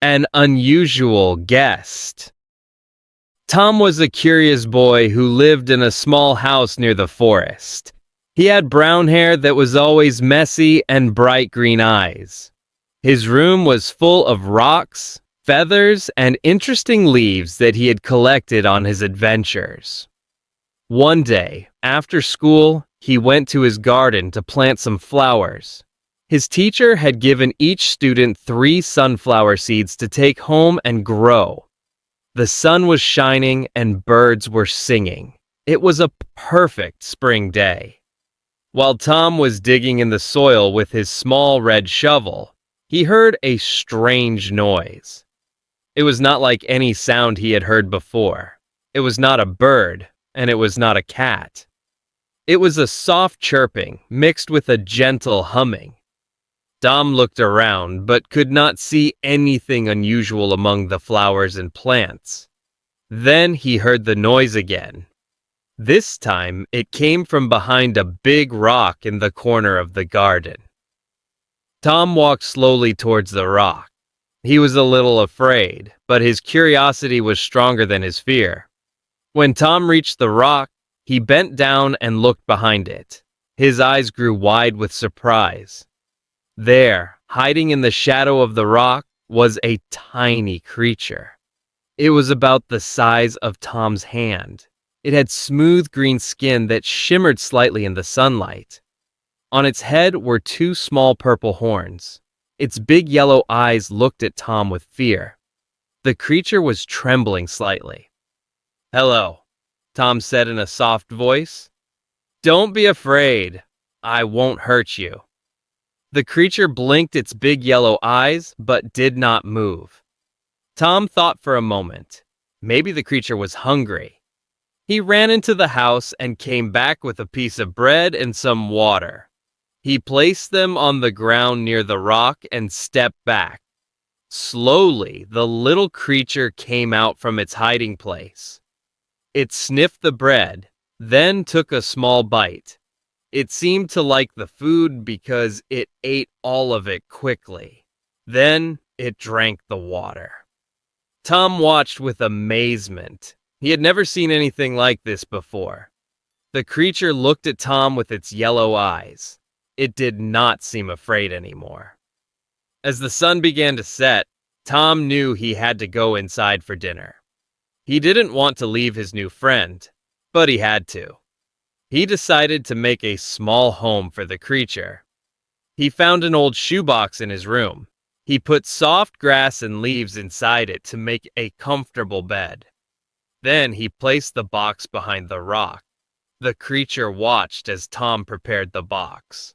An unusual guest. Tom was a curious boy who lived in a small house near the forest. He had brown hair that was always messy and bright green eyes. His room was full of rocks, feathers, and interesting leaves that he had collected on his adventures. One day, after school, he went to his garden to plant some flowers. His teacher had given each student 3 sunflower seeds to take home and grow. The sun was shining and birds were singing. It was a perfect spring day. While Tom was digging in the soil with his small red shovel, he heard a strange noise. It was not like any sound he had heard before. It was not a bird, and it was not a cat. It was a soft chirping mixed with a gentle humming. Tom looked around but could not see anything unusual among the flowers and plants. Then he heard the noise again. This time it came from behind a big rock in the corner of the garden. Tom walked slowly towards the rock. He was a little afraid, but his curiosity was stronger than his fear. When Tom reached the rock, he bent down and looked behind it. His eyes grew wide with surprise. There, hiding in the shadow of the rock, was a tiny creature. It was about the size of Tom's hand. It had smooth green skin that shimmered slightly in the sunlight. On its head were 2 small purple horns. Its big yellow eyes looked at Tom with fear. The creature was trembling slightly. "Hello," Tom said in a soft voice. "Don't be afraid. I won't hurt you." The creature blinked its big yellow eyes, but did not move. Tom thought for a moment. Maybe the creature was hungry. He ran into the house and came back with a piece of bread and some water. He placed them on the ground near the rock and stepped back. Slowly, the little creature came out from its hiding place. It sniffed the bread, then took a small bite. It seemed to like the food because it ate all of it quickly. Then it drank the water. Tom watched with amazement. He had never seen anything like this before. The creature looked at Tom with its yellow eyes. It did not seem afraid anymore. As the sun began to set, Tom knew he had to go inside for dinner. He didn't want to leave his new friend, but he had to. He decided to make a small home for the creature. He found an old shoebox in his room. He put soft grass and leaves inside it to make a comfortable bed. Then he placed the box behind the rock. The creature watched as Tom prepared the box.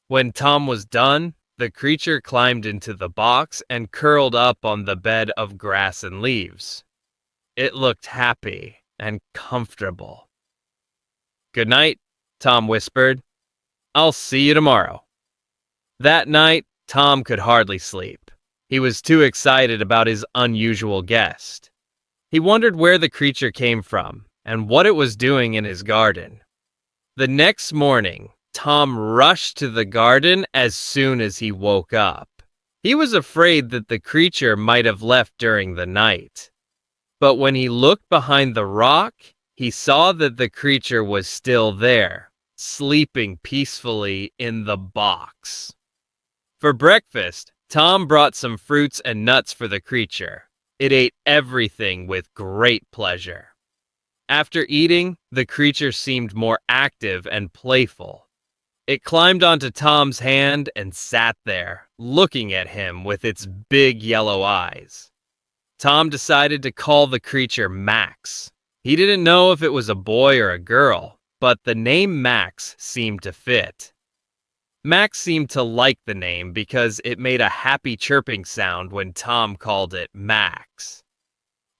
When Tom was done, the creature climbed into the box and curled up on the bed of grass and leaves. It looked happy and comfortable. "Good night," Tom whispered. "I'll see you tomorrow." That night, Tom could hardly sleep. He was too excited about his unusual guest. He wondered where the creature came from and what it was doing in his garden. The next morning, Tom rushed to the garden as soon as he woke up. He was afraid that the creature might have left during the night. But when he looked behind the rock, he saw that the creature was still there, sleeping peacefully in the box. For breakfast, Tom brought some fruits and nuts for the creature. It ate everything with great pleasure. After eating, the creature seemed more active and playful. It climbed onto Tom's hand and sat there, looking at him with its big yellow eyes. Tom decided to call the creature Max. He didn't know if it was a boy or a girl, but the name Max seemed to fit. Max seemed to like the name because it made a happy chirping sound when Tom called it Max.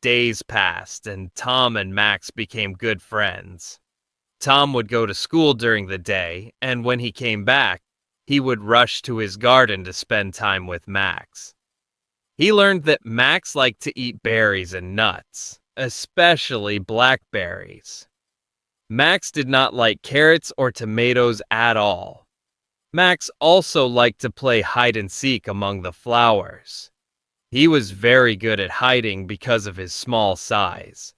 Days passed, and Tom and Max became good friends. Tom would go to school during the day, and when he came back, he would rush to his garden to spend time with Max. He learned that Max liked to eat berries and nuts, especially blackberries. Max did not like carrots or tomatoes at all. Max also liked to play hide and seek among the flowers. He was very good at hiding because of his small size.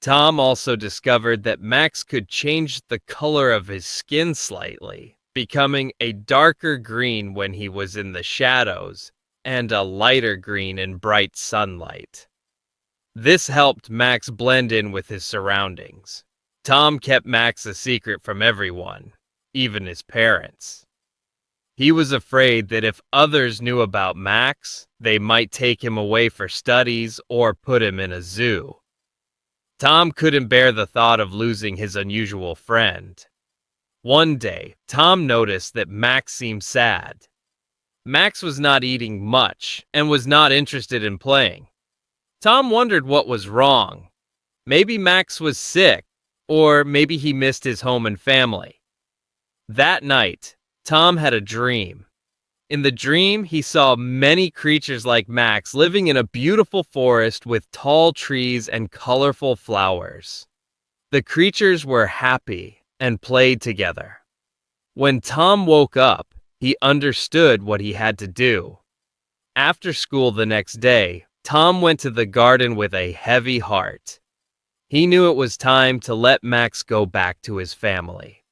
Tom also discovered that Max could change the color of his skin slightly, becoming a darker green when he was in the shadows and a lighter green in bright sunlight. This helped Max blend in with his surroundings. Tom kept Max a secret from everyone, even his parents. He was afraid that if others knew about Max, they might take him away for studies or put him in a zoo. Tom couldn't bear the thought of losing his unusual friend. One day, Tom noticed that Max seemed sad. Max was not eating much and was not interested in playing. Tom wondered what was wrong. Maybe Max was sick, or maybe he missed his home and family. That night, Tom had a dream. In the dream, he saw many creatures like Max living in a beautiful forest with tall trees and colorful flowers. The creatures were happy and played together. When Tom woke up, he understood what he had to do. After school the next day, Tom went to the garden with a heavy heart. He knew it was time to let Max go back to his family.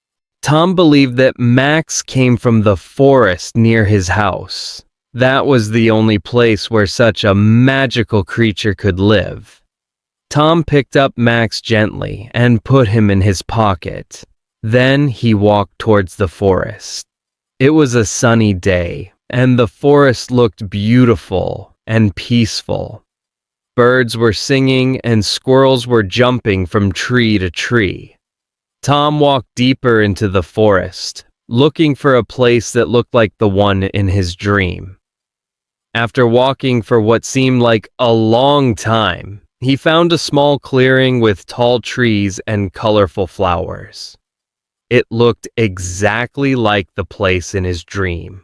Tom believed that Max came from the forest near his house. That was the only place where such a magical creature could live. Tom picked up Max gently and put him in his pocket. Then he walked towards the forest. It was a sunny day, and the forest looked beautiful and peaceful. Birds were singing and squirrels were jumping from tree to tree. Tom walked deeper into the forest, looking for a place that looked like the one in his dream. After walking for what seemed like a long time, he found a small clearing with tall trees and colorful flowers. It looked exactly like the place in his dream.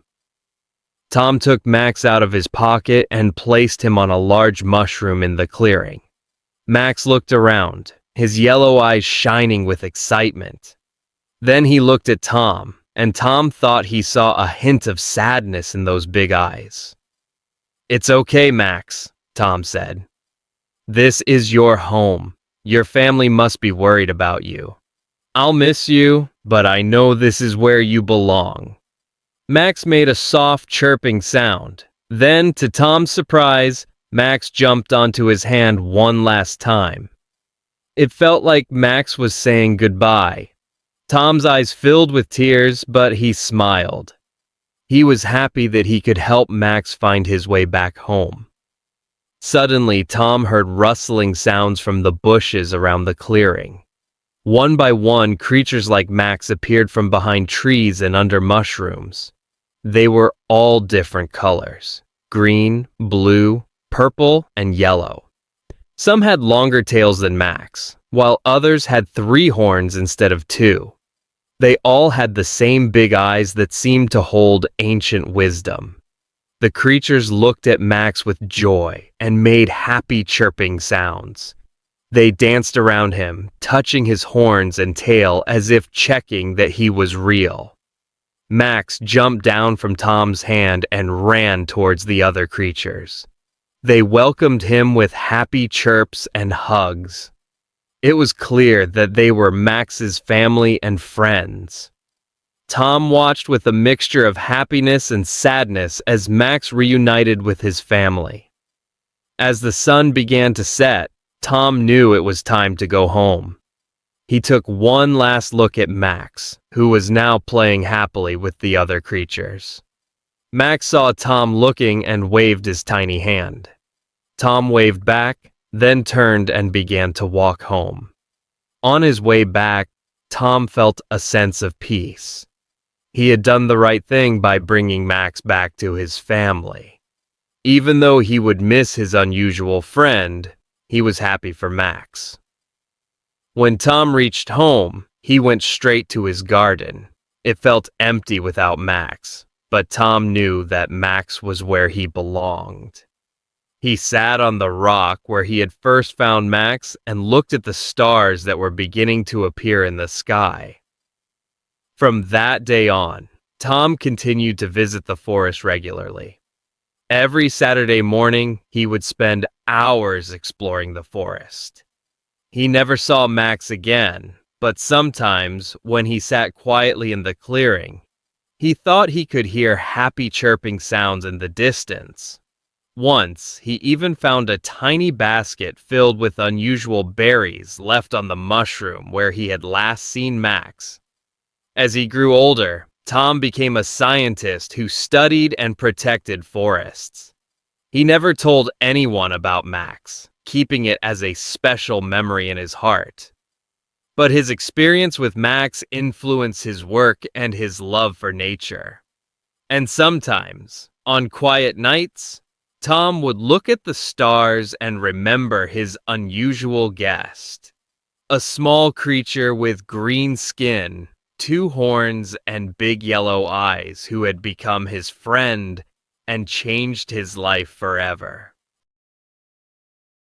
Tom took Max out of his pocket and placed him on a large mushroom in the clearing. Max looked around, his yellow eyes shining with excitement. Then he looked at Tom, and Tom thought he saw a hint of sadness in those big eyes. "It's okay, Max," Tom said. "This is your home. Your family must be worried about you. I'll miss you, but I know this is where you belong." Max made a soft chirping sound. Then, to Tom's surprise, Max jumped onto his hand one last time. It felt like Max was saying goodbye. Tom's eyes filled with tears, but he smiled. He was happy that he could help Max find his way back home. Suddenly, Tom heard rustling sounds from the bushes around the clearing. One by one, creatures like Max appeared from behind trees and under mushrooms. They were all different colors: green, blue, purple, and yellow. Some had longer tails than Max, while others had 3 horns instead of 2. They all had the same big eyes that seemed to hold ancient wisdom. The creatures looked at Max with joy and made happy chirping sounds. They danced around him, touching his horns and tail as if checking that he was real. Max jumped down from Tom's hand and ran towards the other creatures. They welcomed him with happy chirps and hugs. It was clear that they were Max's family and friends. Tom watched with a mixture of happiness and sadness as Max reunited with his family. As the sun began to set, Tom knew it was time to go home. He took one last look at Max, who was now playing happily with the other creatures. Max saw Tom looking and waved his tiny hand. Tom waved back, then turned and began to walk home. On his way back, Tom felt a sense of peace. He had done the right thing by bringing Max back to his family. Even though he would miss his unusual friend, he was happy for Max. When Tom reached home, he went straight to his garden. It felt empty without Max, but Tom knew that Max was where he belonged. He sat on the rock where he had first found Max and looked at the stars that were beginning to appear in the sky. From that day on, Tom continued to visit the forest regularly. Every Saturday morning, he would spend hours exploring the forest. He never saw Max again, but sometimes, when he sat quietly in the clearing, he thought he could hear happy chirping sounds in the distance. Once, he even found a tiny basket filled with unusual berries left on the mushroom where he had last seen Max. As he grew older, Tom became a scientist who studied and protected forests. He never told anyone about Max, keeping it as a special memory in his heart. But his experience with Max influenced his work and his love for nature. And sometimes, on quiet nights, Tom would look at the stars and remember his unusual guest. A small creature with green skin, two horns, and big yellow eyes who had become his friend and changed his life forever.